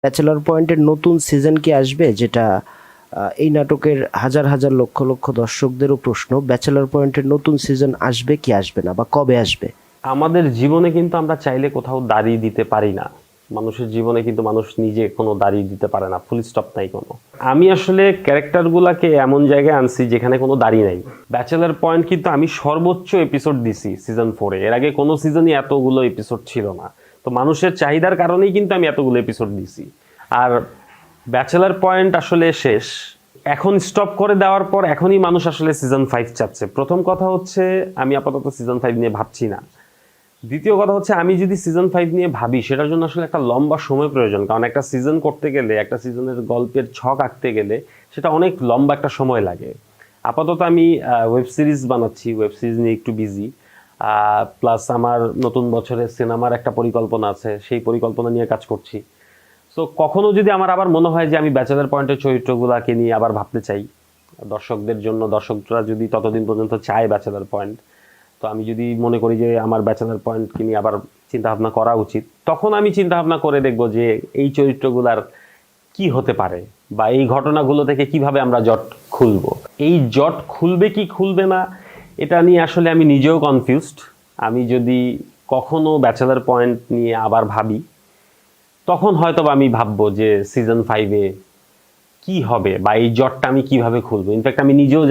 Bachelor পয়েন্টের নতুন season কি আসবে? যেটা এই নাটকের হাজার হাজার লক্ষ লক্ষ দর্শকদেরও প্রশ্ন, ব্যাচেলর পয়েন্টের নতুন সিজন আসবে কি আসবে না, বা কবে আসবে? আমাদের জীবনে কিন্তু আমরা চাইলে কোথাও দাঁড়িয়ে দিতে পারি না। মানুষের জীবনে কিন্তু মানুষ নিজে কোনো দাঁড়িয়ে দিতে পারে না, ফুল স্টপ নাই কোনো। আমি আসলে ক্যারেক্টারগুলোকে এমন জায়গায় আনছি যেখানে কোনো দাঁড়িয়ে নাই। ব্যাচেলার পয়েন্ট কিন্তু আমি সর্বোচ্চ এপিসোড দিছি সিজন 4-এ। এর আগে কোনো সিজনই এতগুলো এপিসোড ছিল না। তো মানুষের চাহিদার কারণেই কিন্তু আমি এতগুলো এপিসোড দিছি। আর ব্যাচেলার পয়েন্ট আসলে শেষ, এখন স্টপ করে দেওয়ার পর এখনই মানুষ আসলে সিজন 5 চাচ্ছে। প্রথম কথা হচ্ছে আমি আপাতত সিজন 5 নিয়ে ভাবছি না। দ্বিতীয় কথা হচ্ছে আমি যদি সিজন 5 নিয়ে ভাবি সেটার জন্য আসলে একটা লম্বা সময় প্রয়োজন, কারণ একটা সিজন করতে গেলে, একটা সিজনের গল্পের ছক আঁকতে গেলে সেটা অনেক লম্বা একটা সময় লাগে। আপাতত আমি ওয়েব সিরিজ বানাচ্ছি, ওয়েব সিরিজ নিয়ে একটু বিজি। প্লাস আমার নতুন বছরের সিনেমার একটা পরিকল্পনা আছে, সেই পরিকল্পনা নিয়ে কাজ করছি। সো কখনো যদি আমার আবার মনে হয় যে আমি ব্যাচেলার পয়েন্টের চরিত্রগুলোকে নিয়ে আবার ভাবতে চাই, দর্শকদের জন্য, দর্শকরা যদি ততদিন পর্যন্ত চায় ব্যাচেলার পয়েন্ট, তো আমি যদি মনে করি যে আমার ব্যাচেলার পয়েন্টকে নিয়ে আবার চিন্তা ভাবনা করা উচিত, তখন আমি চিন্তা ভাবনা করে দেখব যে এই চরিত্রগুলার কি হতে পারে, বা এই ঘটনাগুলো থেকে কিভাবে আমরা জট খুলবো। এই জট খুলবে কি খুলবে না এটা নিয়ে আসলে আমি নিজেও কনফিউজড। আমি যদি কখনো ব্যাচেলার পয়েন্ট নিয়ে আবার ভাবি, তখন হয়তো আমি ভাববো যে সিজন 5-এ কি হবে বা এই জটটা আমি কিভাবে খুলবো। ইনফ্যাক্ট আমি নিজেও